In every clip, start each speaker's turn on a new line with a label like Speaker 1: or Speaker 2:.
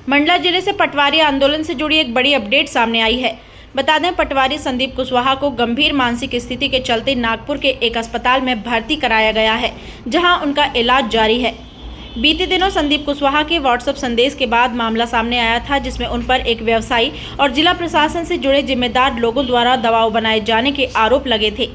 Speaker 1: मंडला जिले से पटवारी आंदोलन से जुड़ी एक बड़ी अपडेट सामने आई है। बता दें, पटवारी संदीप कुशवाहा को गंभीर मानसिक स्थिति के चलते नागपुर के एक अस्पताल में भर्ती कराया गया है, जहां उनका इलाज जारी है। बीते दिनों संदीप कुशवाहा के व्हाट्सएप संदेश के बाद मामला सामने आया था, जिसमें उन पर एक व्यवसायी और जिला प्रशासन से जुड़े जिम्मेदार लोगों द्वारा दबाव बनाए जाने के आरोप लगे थे।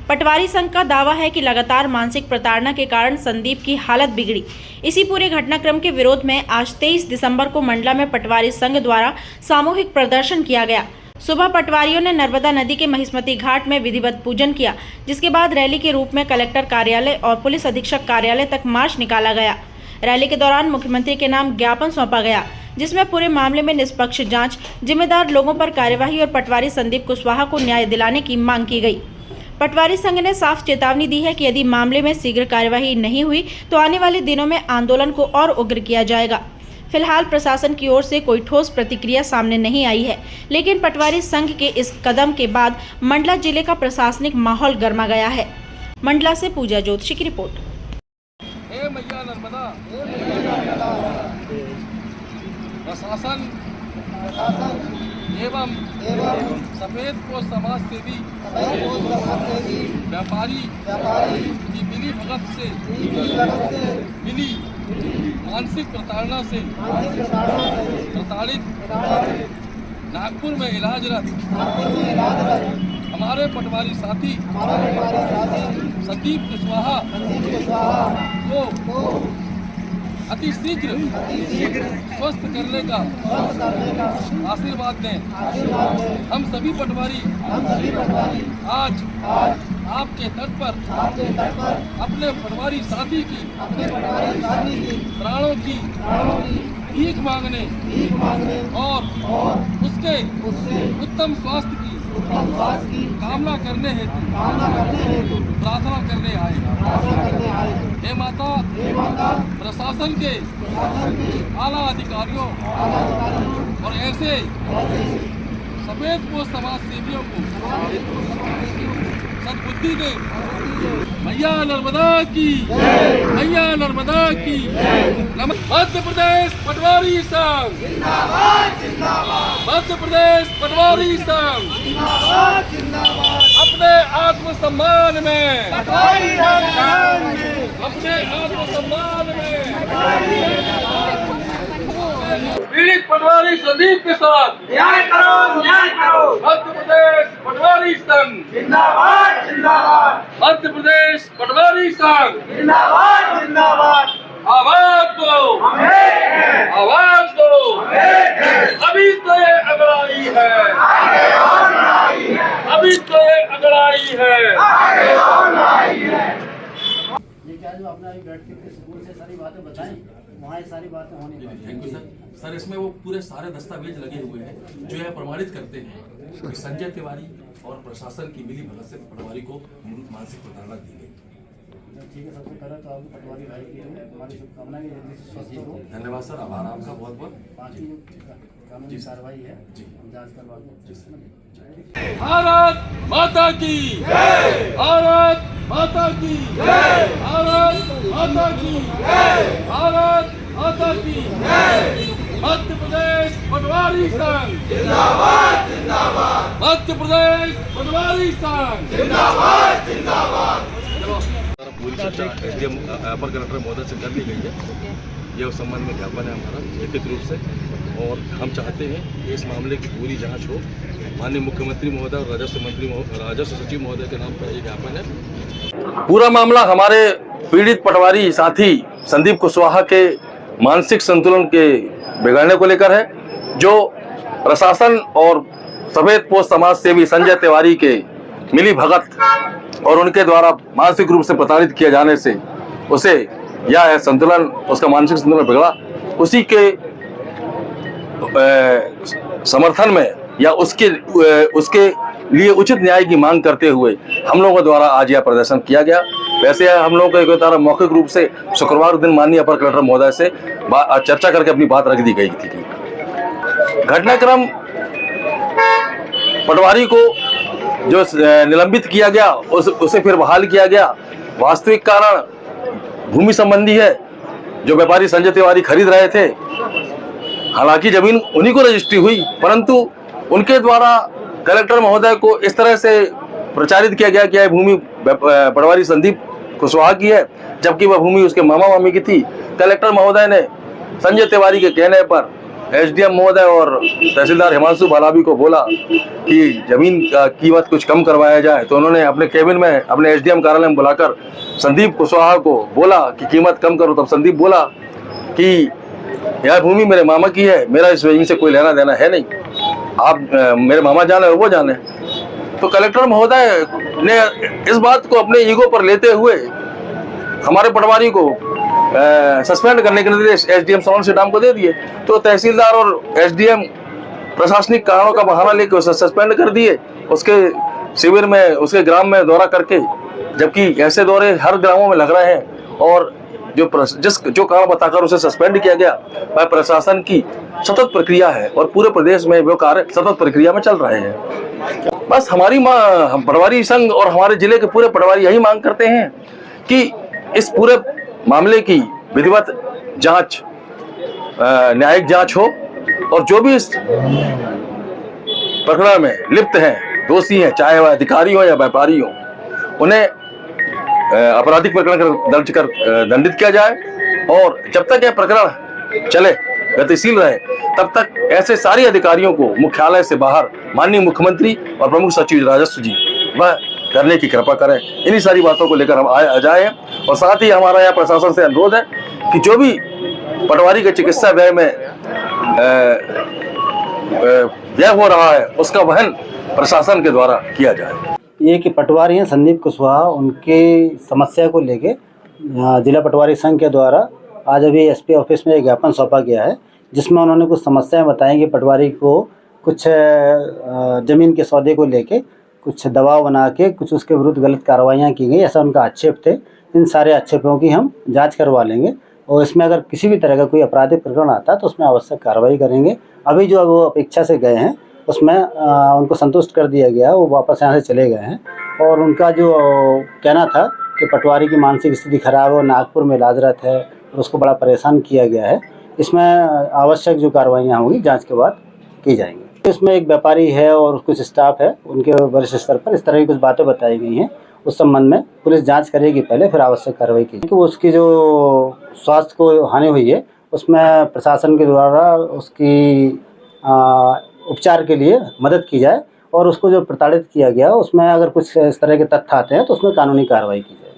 Speaker 1: पटवारी संघ का दावा है कि लगातार मानसिक प्रताड़ना के कारण संदीप की हालत बिगड़ी। इसी पूरे घटनाक्रम के विरोध में आज 23 दिसंबर को मंडला में पटवारी संघ द्वारा सामूहिक प्रदर्शन किया गया। सुबह पटवारियों ने नर्मदा नदी के महिष्मती घाट में विधिवत पूजन किया, जिसके बाद रैली के रूप में कलेक्टर कार्यालय और पुलिस अधीक्षक कार्यालय तक मार्च निकाला गया। रैली के दौरान मुख्यमंत्री के नाम ज्ञापन सौंपा गया, जिसमें पूरे मामले में निष्पक्ष जांच, जिम्मेदार लोगों पर कार्यवाही और पटवारी संदीप कुशवाहा को न्याय दिलाने की मांग की गई। पटवारी संघ ने साफ चेतावनी दी है कि यदि मामले में शीघ्र कार्यवाही नहीं हुई तो आने वाले दिनों में आंदोलन को और उग्र किया जाएगा। फिलहाल प्रशासन की ओर से कोई ठोस प्रतिक्रिया सामने नहीं आई है, लेकिन पटवारी संघ के इस कदम के बाद मंडला जिले का प्रशासनिक माहौल गर्मा गया है। मंडला से पूजा ज्योतिषी की रिपोर्ट।
Speaker 2: मैया नर्मदा, प्रशासन एवं सफेदपोश समाज सेवी व्यापारी की मिली भगत से मिली मानसिक प्रताड़ना से प्रताड़ित नागपुर में इलाजरत हमारे पटवारी साथी संदीप कुशवाहा को अति शीघ्र स्वस्थ करने का आशीर्वाद दें। हम सभी पटवारी आज आपके तट पर अपने पटवारी साथी की प्राणों की भीख मांगने और उसके उत्तम स्वास्थ्य की कामना करने हेतु प्रार्थना करने आए। हे माता, प्रशासन के आला अधिकारियों और ऐसे सफेदपोश समाज सेवियों को सद्बुद्धि दे। मैया नर्मदा की, मैया नर्मदा की। मध्य प्रदेश पटवारी संघ, मध्य प्रदेश पटवारी संघ अपने आत्मसम्मान में, अपने आत्मसम्मान में पीड़ित पटवारी संदीप के साथ
Speaker 3: न्याय करो, न्याय करो।
Speaker 2: मध्य प्रदेश पटवारी संघ
Speaker 3: जिंदाबाद, जिंदाबाद।
Speaker 2: मध्य प्रदेश पटवारी संघ
Speaker 3: जिंदाबाद, जिंदाबाद।
Speaker 2: आवाज दो, आवाज दो। अभी तो ये अगड़ाई है, अभी तो ये अगड़ाई है।
Speaker 4: ये क्या जो आपने अभी बैठ के स्कूल से सारी बातें बताई, वहाँ ये सारी बातें होनी चाहिए।
Speaker 5: Thank you sir. इसमें वो पूरे सारे दस्तावेज लगे हुए हैं जो यह प्रमाणित करते हैं कि संजय तिवारी और प्रशासन की मिली भगत से पटवारी को मानसिक प्रताड़ना दी गई।
Speaker 4: ठीक है, सबसे पहले तो आपको पटवारी भाई की हमारी शुभकामनाएं कि जल्दी से स्वस्थ हो।
Speaker 5: धन्यवाद सर, आभार आपका बहुत बहुत।
Speaker 4: बाकी कानूनी कार्रवाई है,
Speaker 5: जी
Speaker 4: जांच करवा के।
Speaker 2: भारत माता की, भारत माता की, भारत माता की, भारत माता की। मध्य प्रदेश पटवारी संघ
Speaker 3: जिंदाबाद, जिंदाबाद।
Speaker 2: मध्य प्रदेश पटवारी संघ
Speaker 3: जिंदाबाद, जिंदाबाद।
Speaker 5: पूरी चर्चा एसडीएम अपर कलेक्टर महोदय से कर ली गई है। यह उस संबंध में ज्ञापन है हमारा लिखित रूप से, और हम चाहते हैं कि इस मामले की पूरी जांच हो। माननीय मुख्यमंत्री महोदय और राजस्व सचिव महोदय के नाम पर यह ज्ञापन है। पूरा मामला हमारे पीड़ित पटवारी साथी संदीप कुशवाहा के मानसिक संतुलन के बिगड़ने को लेकर है, जो प्रशासन और सफेदपोश समाज सेवी संजय तिवारी के मिली भगत और उनके द्वारा मानसिक रूप से प्रताड़ित किए जाने से उसे यह संतुलन, उसका मानसिक संतुलन बिगड़ा। उसी के समर्थन में या उसके लिए उचित न्याय की मांग करते हुए हम लोगों द्वारा आज यह प्रदर्शन किया गया। वैसे हम लोगों को एक तरह मौखिक रूप से शुक्रवार दिन माननीय अपर कलेक्टर महोदय से चर्चा करके अपनी बात रख दी गई थी। घटनाक्रम पटवारी को जो निलंबित किया गया उसे फिर बहाल किया गया। वास्तविक कारण भूमि संबंधी है, जो व्यापारी संजय तिवारी खरीद रहे थे हालांकि जमीन उन्हीं को रजिस्ट्री हुई, परंतु उनके द्वारा कलेक्टर महोदय को इस तरह से प्रचारित किया गया कि यह भूमि पटवारी संदीप कुशवाहा की है, जबकि वह भूमि उसके मामा मामी की थी। कलेक्टर महोदय ने संजय तिवारी के कहने पर एसडीएम महोदय और तहसीलदार हिमांशु भालावी को बोला कि जमीन का कीमत कुछ कम करवाया जाए, तो उन्होंने अपने केबिन में अपने एसडीएम कार्यालय में बुलाकर संदीप कुशवाहा को बोला कि कीमत कम करो। तब संदीप बोला कि यह भूमि मेरे मामा की है, मेरा इस जमीन से कोई लेना देना है नहीं, आप मेरे मामा जाने और वो जाने। तो कलेक्टर महोदय ने इस बात को अपने ईगो पर लेते हुए हमारे पटवारी को सस्पेंड करने के निर्देश एसडीएम सलोन सीडाम को दे दिए। तो तहसीलदार और एसडीएम प्रशासनिक कारणों का बहाना लेकर उसे सस्पेंड कर दिए, उसके शिविर में, उसके ग्राम में दौरा करके, जबकि ऐसे दौरे हर ग्रामों में लग रहे हैं। और जो कारण बताकर उसे सस्पेंड किया गया वह प्रशासन की सतत प्रक्रिया है और पूरे प्रदेश में वो कार्य सतत प्रक्रिया में चल रहे हैं। बस हमारी पटवारी संघ और हमारे जिले के पूरे पटवारी यही मांग करते हैं कि इस पूरे मामले की विधिवत जांच, न्यायिक जांच हो और जो भी इस प्रकरण में लिप्त हैं, दोषी हैं, चाहे वह अधिकारी हो या व्यापारी हो, उन्हें आपराधिक प्रकरण दर्ज कर दंडित किया जाए। और जब तक यह प्रकरण चले, गतिशील रहे, तब तक ऐसे सारे अधिकारियों को मुख्यालय से बाहर माननीय मुख्यमंत्री और प्रमुख सचिव राजस्व जी वह करने की कृपा करें। इन्हीं सारी बातों को लेकर हम आ जाए। और साथ ही हमारा यह प्रशासन से अनुरोध है कि जो भी पटवारी के चिकित्सा व्यय में व्यय हो रहा है, उसका वहन प्रशासन के द्वारा किया जाए।
Speaker 4: ये कि पटवारी हैं संदीप कुशवाहा, उनकी समस्या को लेके जिला पटवारी संघ के द्वारा आज अभी एसपी ऑफिस में एक ज्ञापन सौंपा गया है, जिसमें उन्होंने कुछ समस्याएं बताई कि पटवारी को कुछ ज़मीन के सौदे को लेके कुछ दबाव बना के कुछ उसके विरुद्ध गलत कार्रवाइयाँ की गई, ऐसा उनका आक्षेप थे। इन सारे आक्षेपों की हम जांच करवा लेंगे और इसमें अगर किसी भी तरह का कोई आपराधिक प्रकरण आता है तो उसमें आवश्यक कार्रवाई करेंगे। अभी जो वो अपेक्षा से गए हैं उसमें उनको संतुष्ट कर दिया गया, वो वापस यहाँ से चले गए हैं। और उनका जो कहना था कि पटवारी की मानसिक स्थिति खराब है और नागपुर में इलाजरत है और उसको बड़ा परेशान किया गया है, इसमें आवश्यक जो कार्रवाइयाँ होंगी जांच के बाद की जाएंगी। इसमें एक व्यापारी है और कुछ स्टाफ है, उनके वरिष्ठ स्तर पर इस तरह की कुछ बातें बताई गई हैं। उस संबंध में पुलिस जांच करेगी पहले, फिर आवश्यक कार्रवाई की। तो उसकी जो स्वास्थ्य को हानि हुई है उसमें प्रशासन के द्वारा उसकी उपचार के लिए मदद की जाए और उसको जो प्रताड़ित किया गया उसमें अगर कुछ इस तरह के तथ्य आते हैं तो उसमें कानूनी कार्रवाई की जाए।